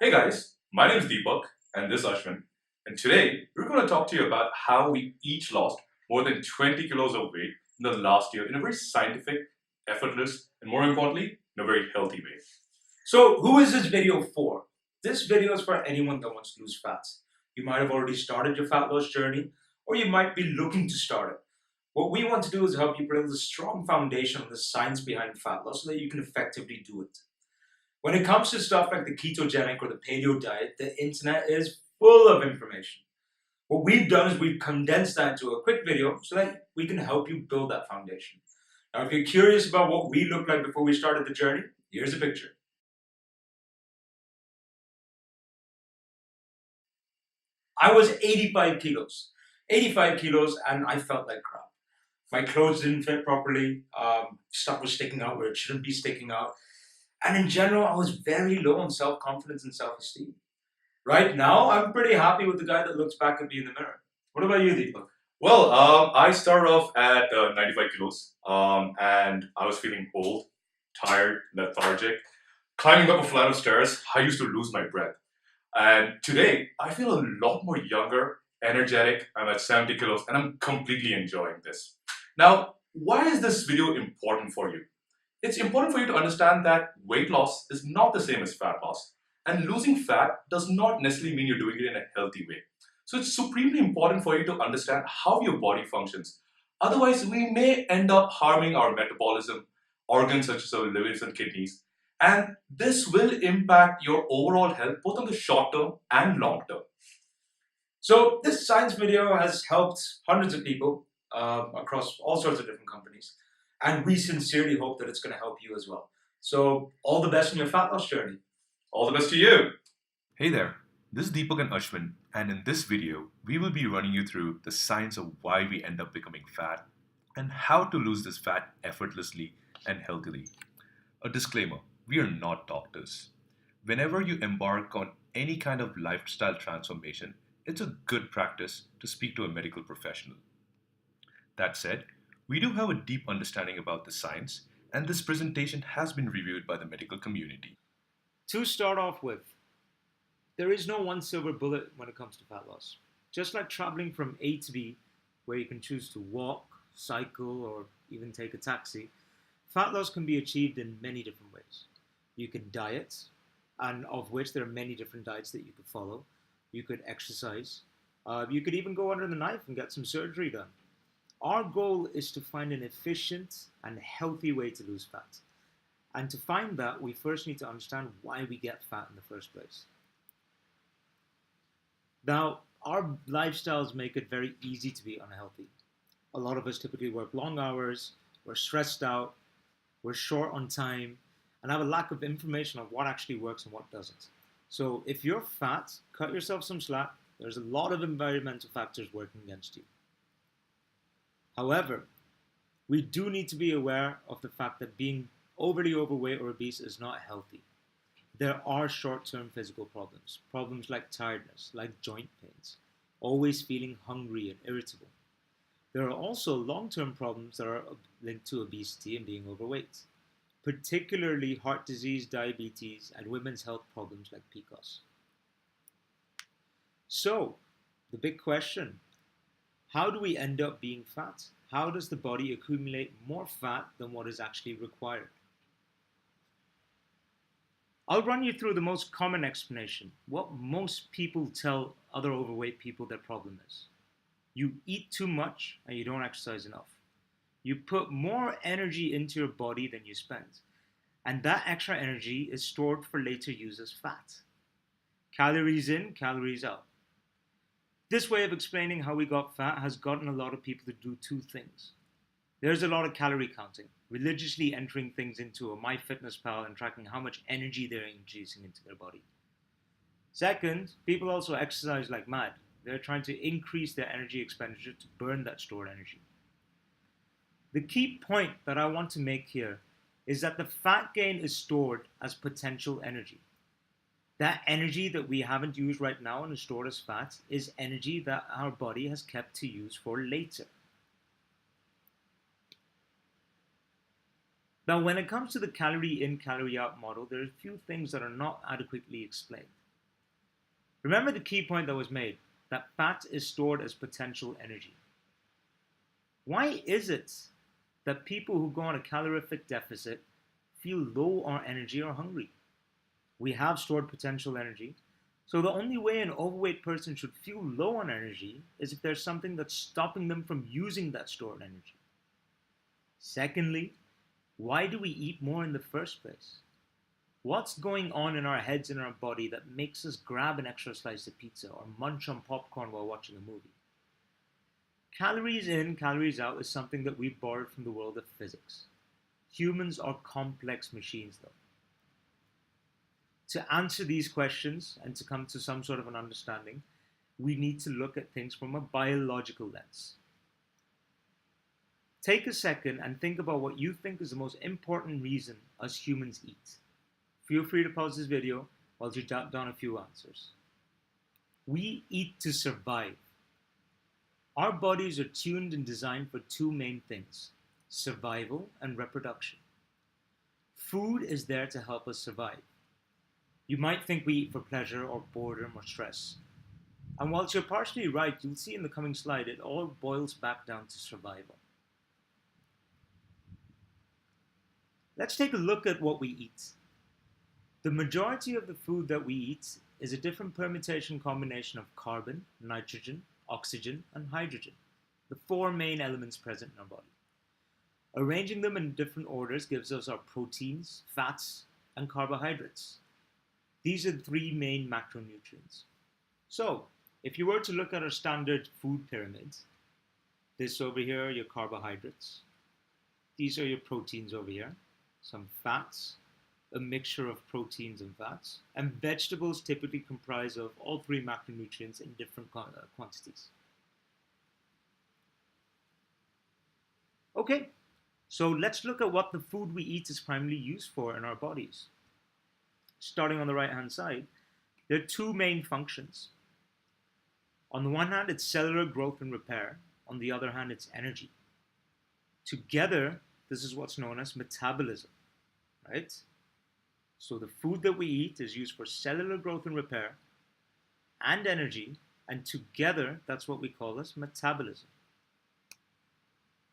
Hey guys, my name is Deepak and this is Ashwin. And today we're going to talk to you about how we each lost more than 20 kilos of weight in the last year in a very scientific, effortless, and more importantly, in a very healthy way. So, who is this video for? This video is for anyone that wants to lose fat. You might have already started your fat loss journey, or you might be looking to start it. What we want to do is help you build a strong foundation on the science behind fat loss so that you can effectively do it. When it comes to stuff like the ketogenic or the paleo diet, the internet is full of information. What we've done is we've condensed that into a quick video so that we can help you build that foundation. Now, if you're curious about what we looked like before we started the journey, here's a picture. I was 85 kilos. 85 kilos, and I felt like crap. My clothes didn't fit properly. Stuff was sticking out where it shouldn't be sticking out. And in general, I was very low on self confidence and self esteem. Right now, I'm pretty happy with the guy that looks back at me in the mirror. What about you, Deepak? Well, I started off at 95 kilos and I was feeling old, tired, lethargic. Climbing up a flight of stairs, I used to lose my breath. And today, I feel a lot more younger, energetic. I'm at 70 kilos and I'm completely enjoying this. Now, why is this video important for you? It's important for you to understand that weight loss is not the same as fat loss. And losing fat does not necessarily mean you're doing it in a healthy way. So it's supremely important for you to understand how your body functions. Otherwise, we may end up harming our metabolism, organs such as our livers and kidneys, and this will impact your overall health both on the short term and long term. So, this science video has helped hundreds of people across all sorts of different companies. And we sincerely hope that it's going to help you as well. So, all the best in your fat loss journey. All the best to you. Hey there, this is Deepak and Ashwin, and in this video, we will be running you through the science of why we end up becoming fat and how to lose this fat effortlessly and healthily. A disclaimer, we are not doctors. Whenever you embark on any kind of lifestyle transformation, it's a good practice to speak to a medical professional. That said, we do have a deep understanding about the science, and this presentation has been reviewed by the medical community. To start off with, there is no one silver bullet when it comes to fat loss. Just like traveling from A to B, where you can choose to walk, cycle, or even take a taxi, fat loss can be achieved in many different ways. You can diet, and of which there are many different diets that you could follow. You could exercise. You could even go under the knife and get some surgery done. Our goal is to find an efficient and healthy way to lose fat. And to find that, we first need to understand why we get fat in the first place. Now, our lifestyles make it very easy to be unhealthy. A lot of us typically work long hours, we're stressed out, we're short on time, and have a lack of information on what actually works and what doesn't. So if you're fat, cut yourself some slack. There's a lot of environmental factors working against you. However, we do need to be aware of the fact that being overly overweight or obese is not healthy. There are short-term physical problems, problems like tiredness, like joint pains, always feeling hungry and irritable. There are also long-term problems that are linked to obesity and being overweight, particularly heart disease, diabetes, and women's health problems like PCOS. So, the big question, how do we end up being fat? How does the body accumulate more fat than what is actually required? I'll run you through the most common explanation, what most people tell other overweight people their problem is. You eat too much and you don't exercise enough. You put more energy into your body than you spend. And that extra energy is stored for later use as fat. Calories in, calories out. This way of explaining how we got fat has gotten a lot of people to do two things. There's a lot of calorie counting, religiously entering things into a MyFitnessPal and tracking how much energy they're introducing into their body. Second, people also exercise like mad. They're trying to increase their energy expenditure to burn that stored energy. The key point that I want to make here is that the fat gain is stored as potential energy. That energy that we haven't used right now and is stored as fat is energy that our body has kept to use for later. Now, when it comes to the calorie in, calorie out model, there are a few things that are not adequately explained. Remember the key point that was made, that fat is stored as potential energy. Why is it that people who go on a calorific deficit feel low on energy or hungry? We have stored potential energy, so the only way an overweight person should feel low on energy is if there's something that's stopping them from using that stored energy. Secondly, why do we eat more in the first place? What's going on in our heads and our body that makes us grab an extra slice of pizza or munch on popcorn while watching a movie? Calories in, calories out is something that we've borrowed from the world of physics. Humans are complex machines, though. To answer these questions and to come to some sort of an understanding, we need to look at things from a biological lens. Take a second and think about what you think is the most important reason us humans eat. Feel free to pause this video while you jot down a few answers. We eat to survive. Our bodies are tuned and designed for two main things: survival and reproduction. Food is there to help us survive. You might think we eat for pleasure or boredom or stress. And whilst you're partially right, you'll see in the coming slide it all boils back down to survival. Let's take a look at what we eat. The majority of the food that we eat is a different permutation combination of carbon, nitrogen, oxygen, and hydrogen, the four main elements present in our body. Arranging them in different orders gives us our proteins, fats, and carbohydrates. These are the three main macronutrients. So, if you were to look at our standard food pyramid, this over here are your carbohydrates, these are your proteins over here, some fats, a mixture of proteins and fats, and vegetables typically comprise of all three macronutrients in different quantities. Okay, so let's look at what the food we eat is primarily used for in our bodies. Starting on the right hand side, there are two main functions. On the one hand, it's cellular growth and repair. On the other hand, it's energy. Together, this is what's known as metabolism, right? So the food that we eat is used for cellular growth and repair and energy, and together, that's what we call as metabolism.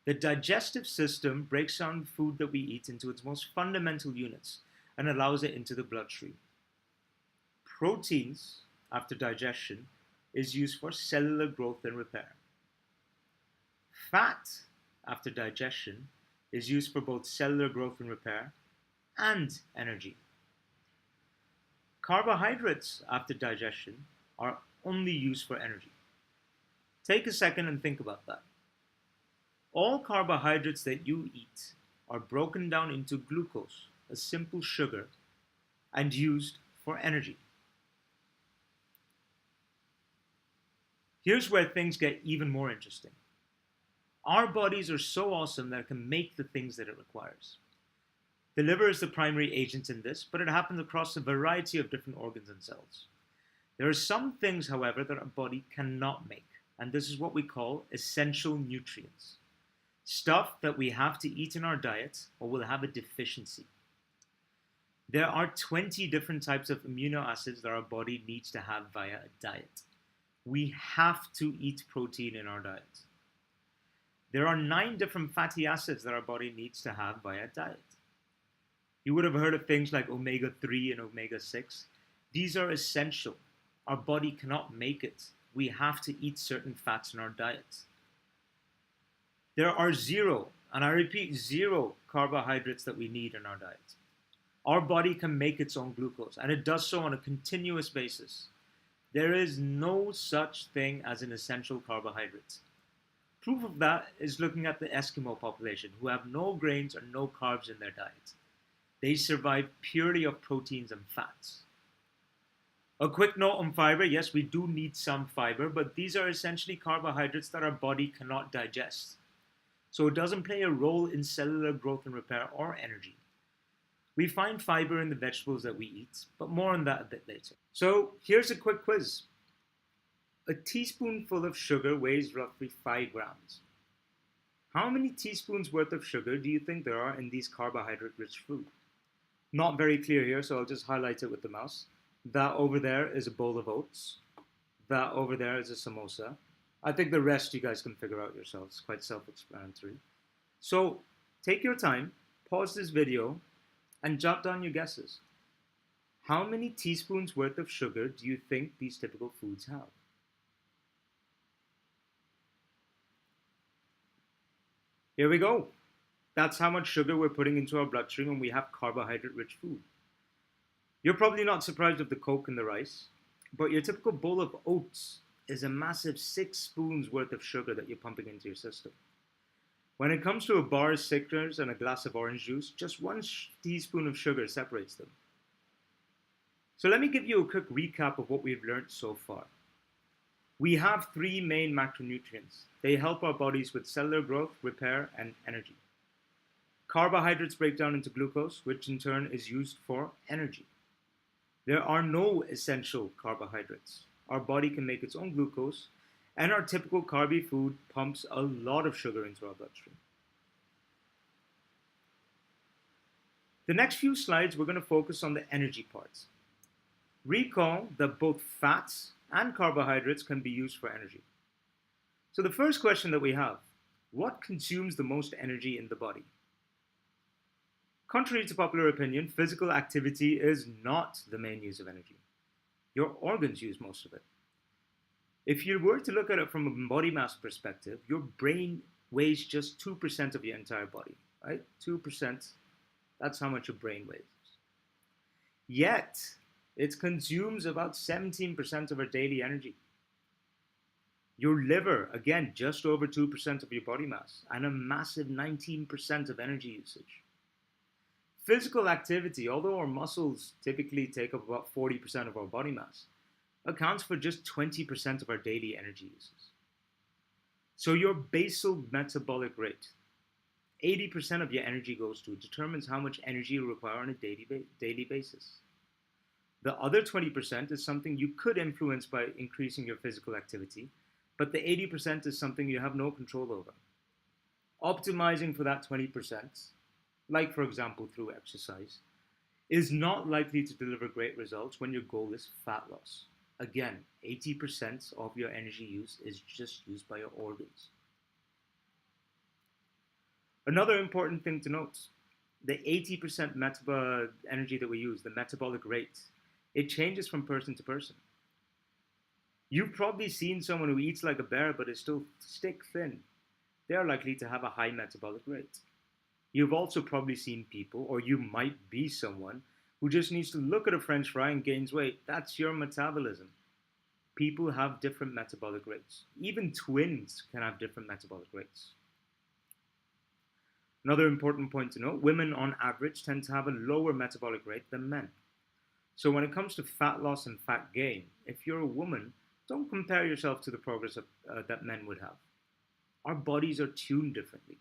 The digestive system breaks down the food that we eat into its most fundamental units and allows it into the bloodstream. Proteins, after digestion, is used for cellular growth and repair. Fat, after digestion, is used for both cellular growth and repair and energy. Carbohydrates, after digestion, are only used for energy. Take a second and think about that. All carbohydrates that you eat are broken down into glucose, a simple sugar, and used for energy. Here's where things get even more interesting. Our bodies are so awesome that it can make the things that it requires. The liver is the primary agent in this, but it happens across a variety of different organs and cells. There are some things, however, that our body cannot make, and this is what we call essential nutrients. Stuff that we have to eat in our diet or will have a deficiency. There are 20 different types of amino acids that our body needs to have via a diet. We have to eat protein in our diet. There are 9 different fatty acids that our body needs to have via diet. You would have heard of things like omega-3 and omega-6. These are essential. Our body cannot make it. We have to eat certain fats in our diet. There are 0, and I repeat 0, carbohydrates that we need in our diet. Our body can make its own glucose, and it does so on a continuous basis. There is no such thing as an essential carbohydrate. Proof of that is looking at the Eskimo population, who have no grains or no carbs in their diet. They survive purely of proteins and fats. A quick note on fiber: yes, we do need some fiber, but these are essentially carbohydrates that our body cannot digest. So it doesn't play a role in cellular growth and repair or energy. We find fiber in the vegetables that we eat, but more on that a bit later. So here's a quick quiz. A teaspoonful of sugar weighs roughly 5 grams. How many teaspoons worth of sugar do you think there are in these carbohydrate-rich food? Not very clear here, so I'll just highlight it with the mouse. That over there is a bowl of oats. That over there is a samosa. I think the rest you guys can figure out yourselves. It's quite self explanatory. So take your time, pause this video, and jot down your guesses. How many teaspoons worth of sugar do you think these typical foods have? Here we go. That's how much sugar we're putting into our bloodstream when we have carbohydrate rich food. You're probably not surprised with the Coke and the rice, but your typical bowl of oats is a massive 6 spoons worth of sugar that you're pumping into your system. When it comes to a bar of Snickers and a glass of orange juice, just one teaspoon of sugar separates them. So let me give you a quick recap of what we've learned so far. We have 3 main macronutrients. They help our bodies with cellular growth, repair, and energy. Carbohydrates break down into glucose, which in turn is used for energy. There are no essential carbohydrates. Our body can make its own glucose, and our typical carby food pumps a lot of sugar into our bloodstream. The next few slides, we're going to focus on the energy parts. Recall that both fats and carbohydrates can be used for energy. So the first question that we have, what consumes the most energy in the body? Contrary to popular opinion, physical activity is not the main use of energy. Your organs use most of it. If you were to look at it from a body mass perspective, your brain weighs just 2% of your entire body, right? 2%, that's how much your brain weighs. Yet, it consumes about 17% of our daily energy. Your liver, again, just over 2% of your body mass, and a massive 19% of energy usage. Physical activity, although our muscles typically take up about 40% of our body mass, accounts for just 20% of our daily energy uses. So your basal metabolic rate, 80% of your energy goes to, determines how much energy you require on a daily basis. The other 20% is something you could influence by increasing your physical activity, but the 80% is something you have no control over. Optimizing for that 20%, like for example through exercise, is not likely to deliver great results when your goal is fat loss. Again, 80% of your energy use is just used by your organs. Another important thing to note, the 80% energy that we use, the metabolic rate, it changes from person to person. You've probably seen someone who eats like a bear but is still stick thin. They are likely to have a high metabolic rate. You've also probably seen people, or you might be someone, who just needs to look at a French fry and gains weight. That's your metabolism. People have different metabolic rates. Even twins can have different metabolic rates. Another important point to note, women on average tend to have a lower metabolic rate than men. So when it comes to fat loss and fat gain, if you're a woman, don't compare yourself to the progress that men would have. Our bodies are tuned differently.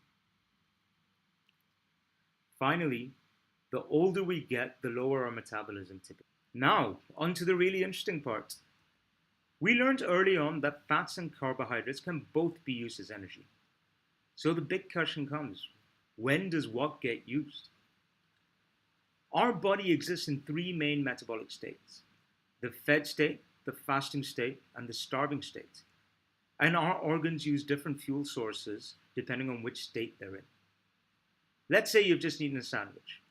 Finally, the older we get, the lower our metabolism typically. Now, on to the really interesting part. We learned early on that fats and carbohydrates can both be used as energy. So the big question comes, when does what get used? Our body exists in 3 main metabolic states: the fed state, the fasting state, and the starving state. And our organs use different fuel sources depending on which state they're in. Let's say you've just eaten a sandwich.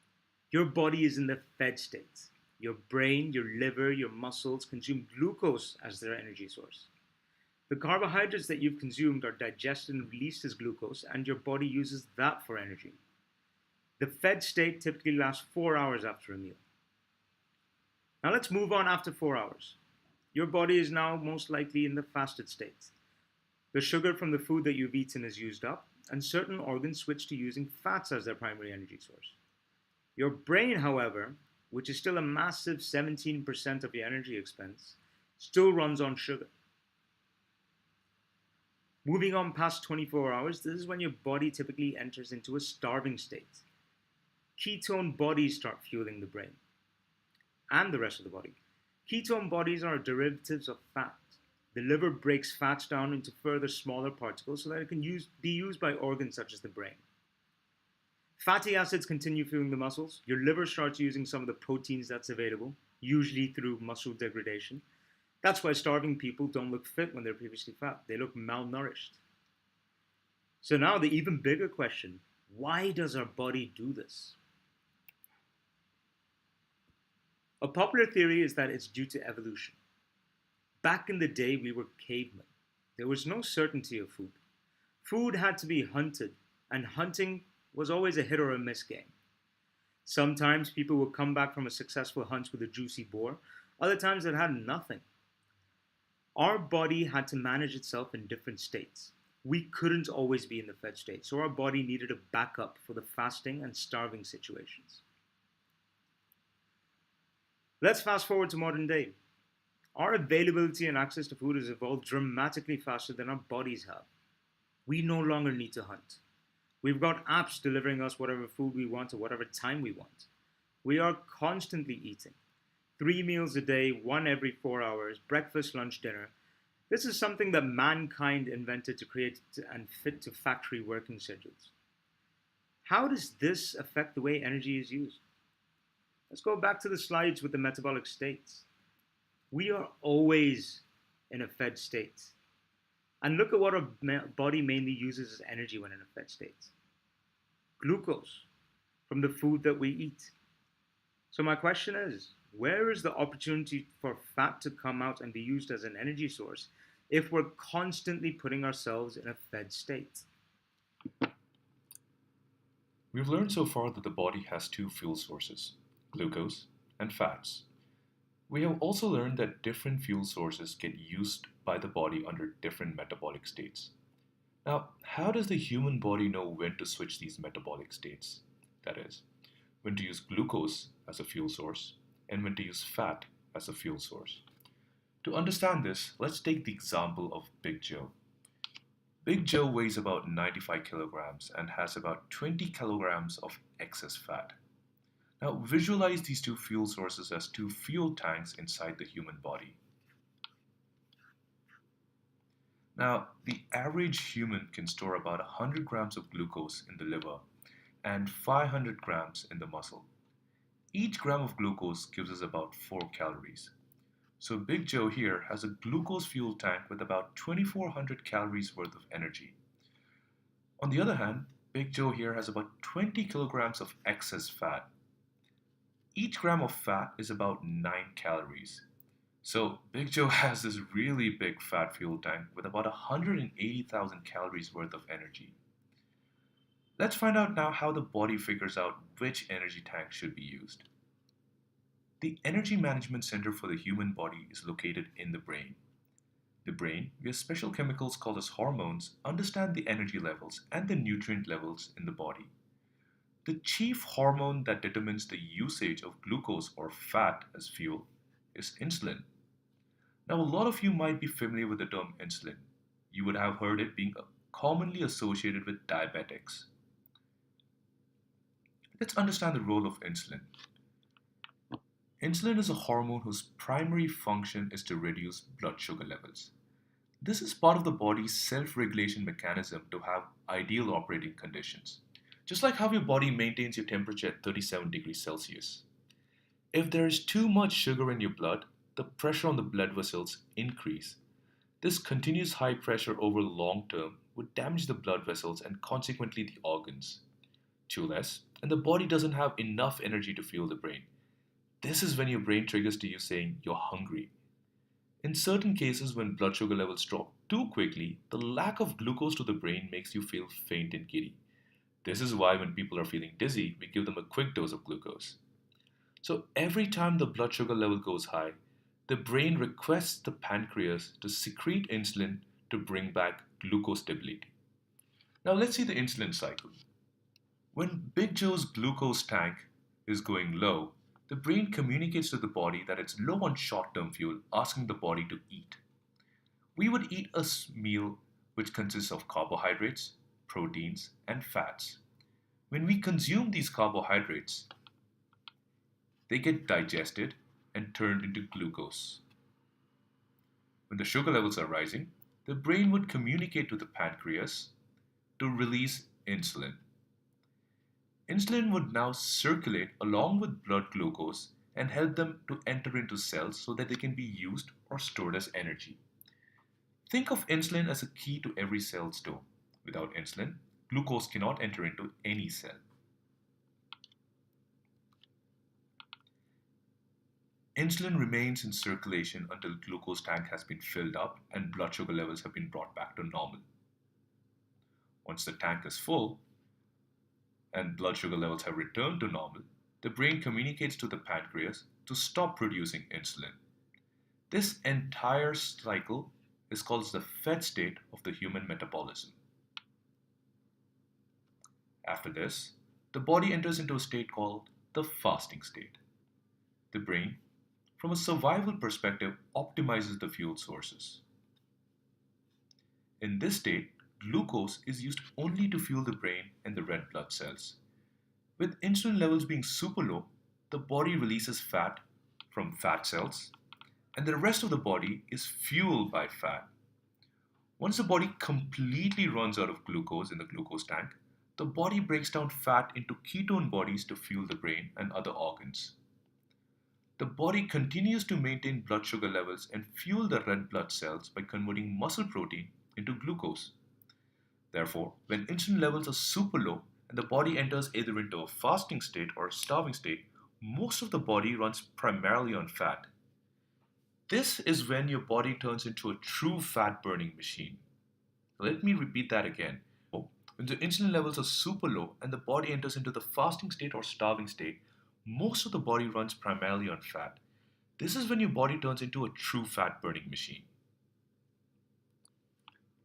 Your body is in the fed state. Your brain, your liver, your muscles consume glucose as their energy source. The carbohydrates that you've consumed are digested and released as glucose, and your body uses that for energy. The fed state typically lasts 4 hours after a meal. Now let's move on after 4 hours. Your body is now most likely in the fasted state. The sugar from the food that you've eaten is used up, and certain organs switch to using fats as their primary energy source. Your brain, however, which is still a massive 17% of your energy expense, still runs on sugar. Moving on past 24 hours, this is when your body typically enters into a starving state. Ketone bodies start fueling the brain and the rest of the body. Ketone bodies are derivatives of fat. The liver breaks fats down into further smaller particles so that it can be used by organs such as the brain. Fatty acids continue fueling the muscles. Your liver starts using some of the proteins that's available. usually through muscle degradation. That's why starving people don't look fit when they're previously fat. They look malnourished. So now the even bigger question, why does our body do this? A popular theory is that it's due to evolution. Back in the day, we were cavemen. There was no certainty of food. Food had to be hunted, and hunting was always a hit or a miss game. Sometimes people would come back from a successful hunt with a juicy boar, other times it had nothing. Our body had to manage itself in different states. We couldn't always be in the fed state, so our body needed a backup for the fasting and starving situations. Let's fast forward to modern day. Our availability and access to food has evolved dramatically faster than our bodies have. We no longer need to hunt. We've got apps delivering us whatever food we want at whatever time we want. We are constantly eating. 3 meals a day, one every 4 hours, breakfast, lunch, dinner. This is something that mankind invented to create and fit to factory working schedules. How does this affect the way energy is used? Let's go back to the slides with the metabolic states. We are always in a fed state. And look at what our body mainly uses as energy when in a fed state. Glucose from the food that we eat. So my question is, where is the opportunity for fat to come out and be used as an energy source if we're constantly putting ourselves in a fed state? We've learned so far that the body has two fuel sources, glucose and fats. We have also learned that different fuel sources get used by the body under different metabolic states. Now, how does the human body know when to switch these metabolic states? That is, when to use glucose as a fuel source and when to use fat as a fuel source. To understand this, let's take the example of Big Joe. Big Joe weighs about 95 kilograms and has about 20 kilograms of excess fat. Now visualize these two fuel sources as two fuel tanks inside the human body. Now, the average human can store about 100 grams of glucose in the liver and 500 grams in the muscle. Each gram of glucose gives us about 4 calories. So Big Joe here has a glucose fuel tank with about 2400 calories worth of energy. On the other hand, Big Joe here has about 20 kilograms of excess fat. Each gram of fat is about 9 calories. So Big Joe has this really big fat fuel tank with about 180,000 calories worth of energy. Let's find out now how the body figures out which energy tank should be used. The energy management center for the human body is located in the brain. The brain, via special chemicals called as hormones, understand the energy levels and the nutrient levels in the body. The chief hormone that determines the usage of glucose or fat as fuel is insulin. Now, a lot of you might be familiar with the term insulin. You would have heard it being commonly associated with diabetics. Let's understand the role of insulin. Insulin is a hormone whose primary function is to reduce blood sugar levels. This is part of the body's self-regulation mechanism to have ideal operating conditions. Just like how your body maintains your temperature at 37 degrees Celsius. If there is too much sugar in your blood, the pressure on the blood vessels increase. This continuous high pressure over long term would damage the blood vessels and consequently the organs. Too less, and the body doesn't have enough energy to fuel the brain. This is when your brain triggers to you saying you're hungry. In certain cases, when blood sugar levels drop too quickly, the lack of glucose to the brain makes you feel faint and giddy. This is why when people are feeling dizzy, we give them a quick dose of glucose. So every time the blood sugar level goes high, the brain requests the pancreas to secrete insulin to bring back glucose stability. Now let's see the insulin cycle. When Big Joe's glucose tank is going low, the brain communicates to the body that it's low on short-term fuel, asking the body to eat. We would eat a meal which consists of carbohydrates, proteins, and fats. When we consume these carbohydrates, they get digested and turned into glucose. When the sugar levels are rising, the brain would communicate to the pancreas to release insulin. Insulin would now circulate along with blood glucose and help them to enter into cells so that they can be used or stored as energy. Think of insulin as a key to every cell's door. Without insulin, glucose cannot enter into any cell. Insulin remains in circulation until glucose tank has been filled up and blood sugar levels have been brought back to normal. Once the tank is full and blood sugar levels have returned to normal, the brain communicates to the pancreas to stop producing insulin. This entire cycle is called the fed state of the human metabolism. After this, the body enters into a state called the fasting state. The brain, from a survival perspective, optimizes the fuel sources. In this state, glucose is used only to fuel the brain and the red blood cells. With insulin levels being super low, the body releases fat from fat cells, and the rest of the body is fueled by fat. Once the body completely runs out of glucose in the glucose tank, the body breaks down fat into ketone bodies to fuel the brain and other organs. The body continues to maintain blood sugar levels and fuel the red blood cells by converting muscle protein into glucose. Therefore, when insulin levels are super low and the body enters either into a fasting state or a starving state, most of the body runs primarily on fat. This is when your body turns into a true fat burning machine. Let me repeat that again. When the insulin levels are super low and the body enters into the fasting state or starving state, most of the body runs primarily on fat. This is when your body turns into a true fat burning machine.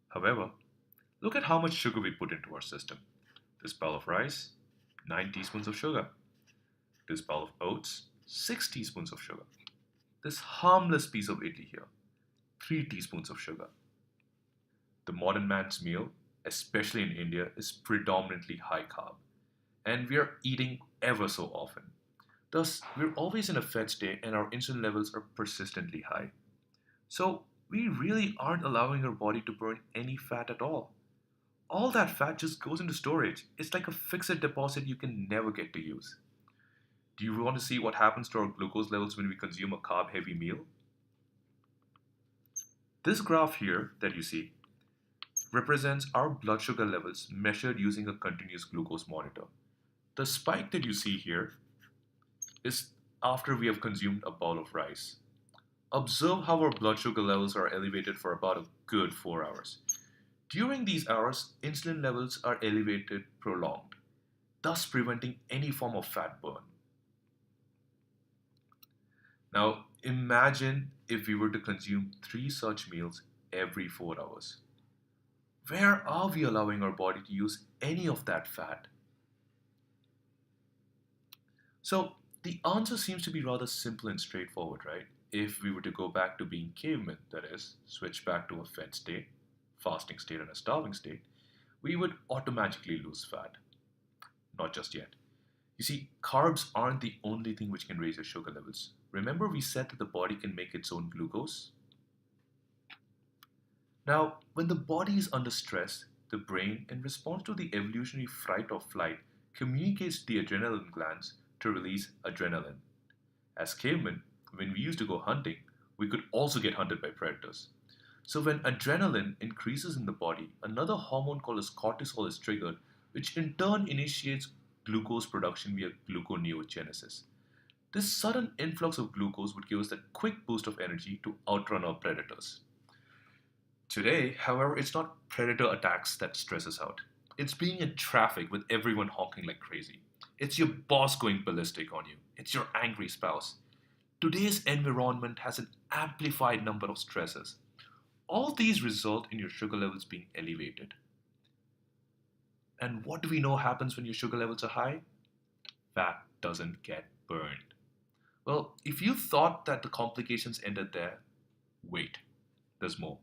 However, look at how much sugar we put into our system. This bowl of rice, 9 teaspoons of sugar. This bowl of oats, 6 teaspoons of sugar. This harmless piece of idli here, 3 teaspoons of sugar. The modern man's meal, especially in India, is predominantly high carb, and we are eating ever so often. Thus, we're always in a fed state and our insulin levels are persistently high. So, we really aren't allowing our body to burn any fat at all. All that fat just goes into storage. It's like a fixed deposit you can never get to use. Do you want to see what happens to our glucose levels when we consume a carb heavy meal? This graph here that you see represents our blood sugar levels measured using a continuous glucose monitor. The spike that you see here is after we have consumed a bowl of rice. Observe how our blood sugar levels are elevated for about a good 4 hours. During these hours, insulin levels are elevated prolonged, thus preventing any form of fat burn. Now, imagine if we were to consume 3 such meals every 4 hours. Where are we allowing our body to use any of that fat? So, the answer seems to be rather simple and straightforward, right? If we were to go back to being cavemen, that is, switch back to a fed state, fasting state, and a starving state, we would automatically lose fat. Not just yet. You see, carbs aren't the only thing which can raise your sugar levels. Remember, we said that the body can make its own glucose? Now, when the body is under stress, the brain, in response to the evolutionary fight or flight, communicates to the adrenaline glands to release adrenaline. As cavemen, when we used to go hunting, we could also get hunted by predators. So when adrenaline increases in the body, another hormone called as cortisol is triggered, which in turn initiates glucose production via gluconeogenesis. This sudden influx of glucose would give us that quick boost of energy to outrun our predators. Today, however, it's not predator attacks that stress us out. It's being in traffic with everyone honking like crazy. It's your boss going ballistic on you. It's your angry spouse. Today's environment has an amplified number of stresses. All these result in your sugar levels being elevated. And what do we know happens when your sugar levels are high? Fat doesn't get burned. Well, if you thought that the complications ended there, wait, there's more.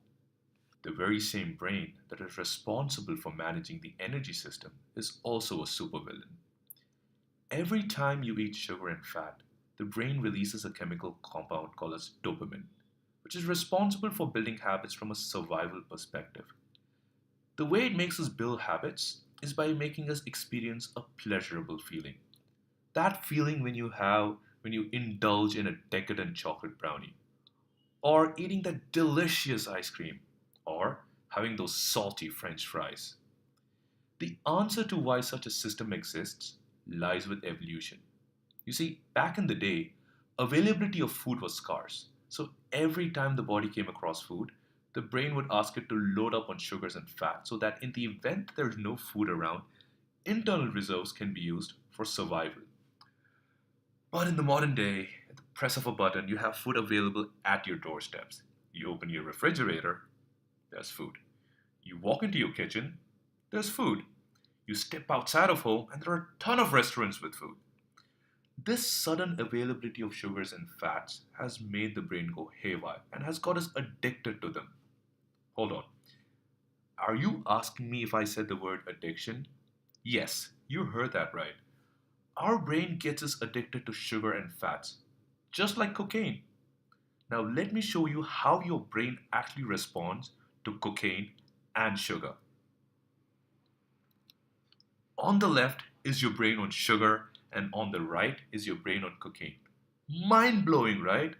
The very same brain that is responsible for managing the energy system is also a supervillain. Every time you eat sugar and fat, the brain releases a chemical compound called as dopamine, which is responsible for building habits from a survival perspective. The way it makes us build habits is by making us experience a pleasurable feeling. That feeling when you have when you indulge in a decadent chocolate brownie, or eating that delicious ice cream, or having those salty French fries. The answer to why such a system exists lies with evolution. You see, back in the day, availability of food was scarce. So every time the body came across food, the brain would ask it to load up on sugars and fat so that in the event there's no food around, internal reserves can be used for survival. But in the modern day, at the press of a button, you have food available at your doorsteps. You open your refrigerator, there's food. You walk into your kitchen, there's food. You step outside of home, and there are a ton of restaurants with food. This sudden availability of sugars and fats has made the brain go haywire and has got us addicted to them. Hold on. Are you asking me if I said the word addiction? Yes, you heard that right. Our brain gets us addicted to sugar and fats, just like cocaine. Now, let me show you how your brain actually responds to cocaine and sugar. On the left is your brain on sugar, and on the right is your brain on cocaine. Mind blowing, right?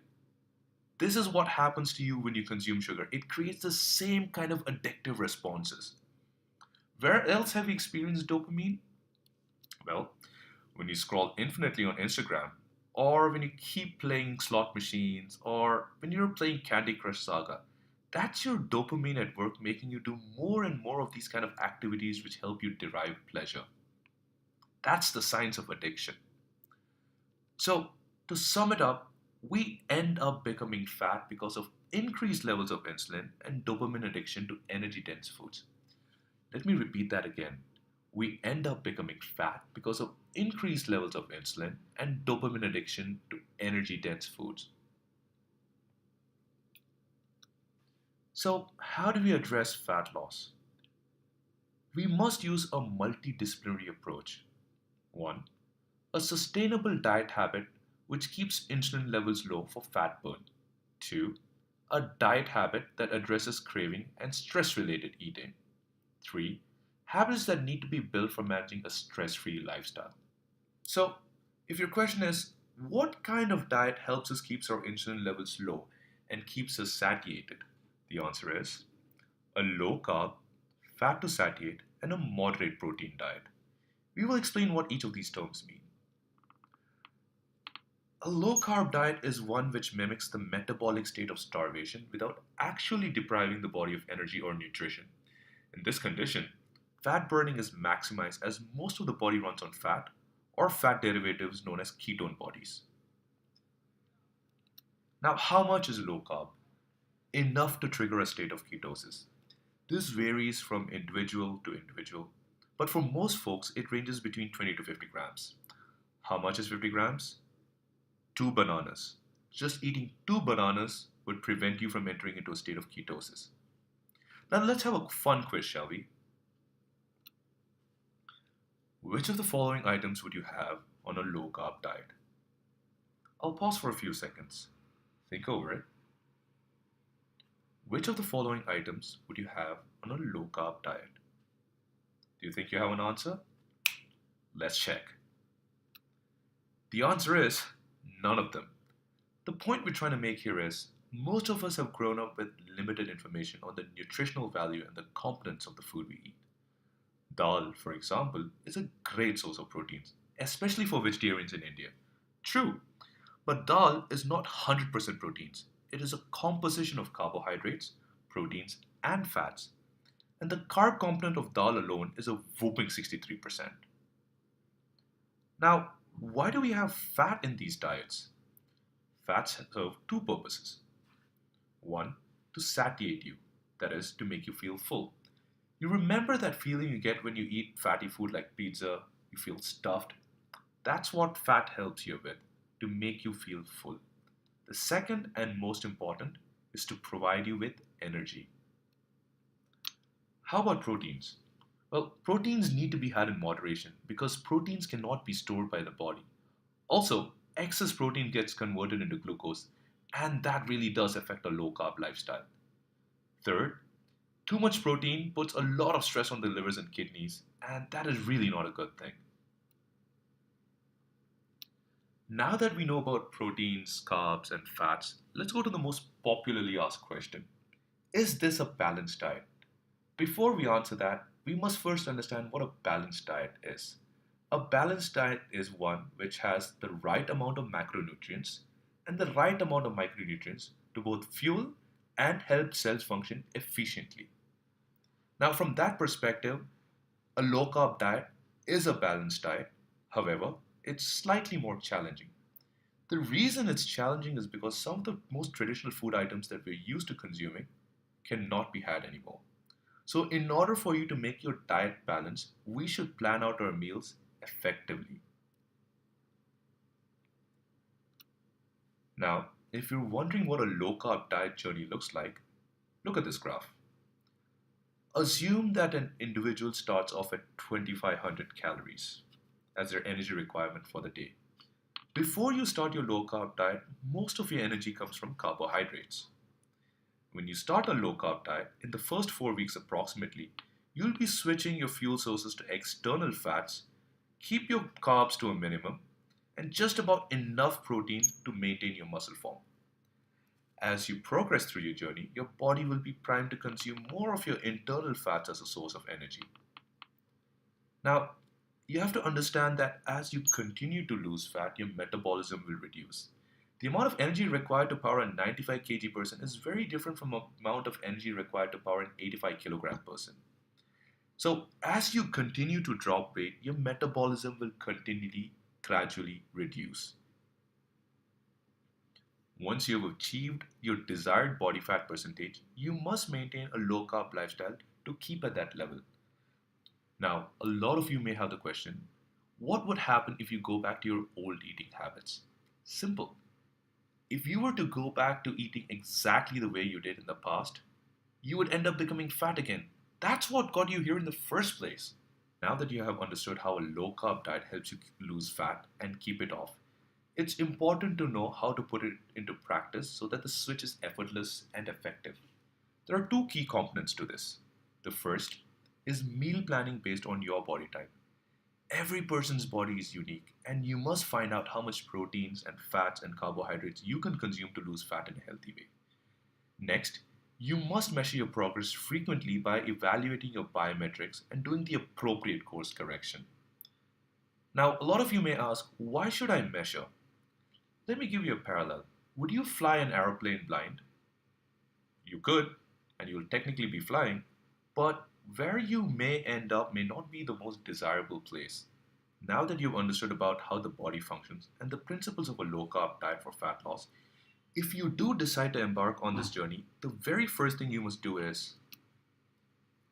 This is what happens to you when you consume sugar. It creates the same kind of addictive responses. Where else have you experienced dopamine? Well, when you scroll infinitely on Instagram, or when you keep playing slot machines, or when you're playing Candy Crush Saga. That's your dopamine at work making you do more and more of these kind of activities which help you derive pleasure. That's the science of addiction. So, to sum it up, we end up becoming fat because of increased levels of insulin and dopamine addiction to energy dense foods. Let me repeat that again. We end up becoming fat because of increased levels of insulin and dopamine addiction to energy dense foods. So, how do we address fat loss? We must use a multidisciplinary approach. 1. A sustainable diet habit which keeps insulin levels low for fat burn. 2. A diet habit that addresses craving and stress related eating. 3. Habits that need to be built for managing a stress free lifestyle. So, if your question is, what kind of diet helps us keep our insulin levels low and keeps us satiated? The answer is a low carb, fat to satiate, and a moderate protein diet. We will explain what each of these terms mean. A low carb diet is one which mimics the metabolic state of starvation without actually depriving the body of energy or nutrition. In this condition, fat burning is maximized as most of the body runs on fat or fat derivatives known as ketone bodies. Now, how much is low carb? Enough to trigger a state of ketosis. This varies from individual to individual, but for most folks, it ranges between 20 to 50 grams. How much is 50 grams? 2 bananas. Just eating 2 bananas would prevent you from entering into a state of ketosis. Now let's have a fun quiz, shall we? Which of the following items would you have on a low carb diet? I'll pause for a few seconds. Think over it. Which of the following items would you have on a low carb diet? Do you think you have an answer? Let's check. The answer is none of them. The point we're trying to make here is most of us have grown up with limited information on the nutritional value and the components of the food we eat. Dal, for example, is a great source of proteins, especially for vegetarians in India. True, but dal is not 100% proteins. It is a composition of carbohydrates, proteins, and fats. And the carb component of dal alone is a whopping 63%. Now, why do we have fat in these diets? Fats serve two purposes. One, to satiate you, that is, to make you feel full. You remember that feeling you get when you eat fatty food like pizza, you feel stuffed? That's what fat helps you with, to make you feel full. The second and most important is to provide you with energy. How about proteins? Well, proteins need to be had in moderation because proteins cannot be stored by the body. Also, excess protein gets converted into glucose, and that really does affect a low carb lifestyle. Third, too much protein puts a lot of stress on the livers and kidneys, and that is really not a good thing. Now that we know about proteins, carbs, and fats, let's go to the most popularly asked question. Is this a balanced diet? Before we answer that, we must first understand what a balanced diet is. A balanced diet is one which has the right amount of macronutrients and the right amount of micronutrients to both fuel and help cells function efficiently. Now, from that perspective, a low carb diet is a balanced diet. However, it's slightly more challenging. The reason it's challenging is because some of the most traditional food items that we're used to consuming cannot be had anymore. So, in order for you to make your diet balanced, we should plan out our meals effectively. Now, if you're wondering what a low carb diet journey looks like, look at this graph. Assume that an individual starts off at 2500 calories as their energy requirement for the day. Before you start your low carb diet, most of your energy comes from carbohydrates. When you start a low carb diet, in the first 4 weeks approximately, you'll be switching your fuel sources to external fats, keep your carbs to a minimum, and just about enough protein to maintain your muscle form. As you progress through your journey, your body will be primed to consume more of your internal fats as a source of energy. Now, you have to understand that as you continue to lose fat, your metabolism will reduce. The amount of energy required to power a 95 kg person is very different from the amount of energy required to power an 85 kilogram person. So, as you continue to drop weight, your metabolism will continually, gradually reduce. Once you have achieved your desired body fat percentage, you must maintain a low carb lifestyle to keep at that level. Now, a lot of you may have the question, what would happen if you go back to your old eating habits? Simple. If you were to go back to eating exactly the way you did in the past, you would end up becoming fat again. That's what got you here in the first place. Now that you have understood how a low carb diet helps you lose fat and keep it off, it's important to know how to put it into practice so that the switch is effortless and effective. There are two key components to this. The first is meal planning based on your body type. Every person's body is unique, and you must find out how much proteins and fats and carbohydrates you can consume to lose fat in a healthy way. Next, you must measure your progress frequently by evaluating your biometrics and doing the appropriate course correction. Now, a lot of you may ask, why should I measure? Let me give you a parallel. Would you fly an aeroplane blind? You could, and you will technically be flying, but where you may end up may not be the most desirable place. Now that you've understood about how the body functions and the principles of a low carb diet for fat loss, if you do decide to embark on this journey, the very first thing you must do is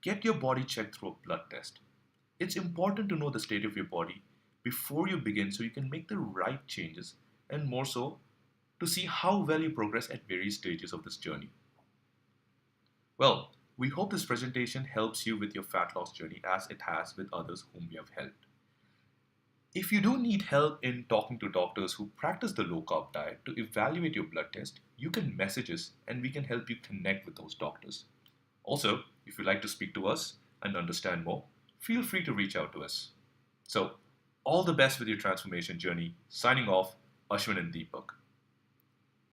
get your body checked through a blood test. It's important to know the state of your body before you begin so you can make the right changes, and more so, to see how well you progress at various stages of this journey. Well, we hope this presentation helps you with your fat loss journey as it has with others whom we have helped. If you do need help in talking to doctors who practice the low carb diet to evaluate your blood test, you can message us and we can help you connect with those doctors. Also, if you'd like to speak to us and understand more, feel free to reach out to us. So, all the best with your transformation journey. Signing off, Ashwin and Deepak.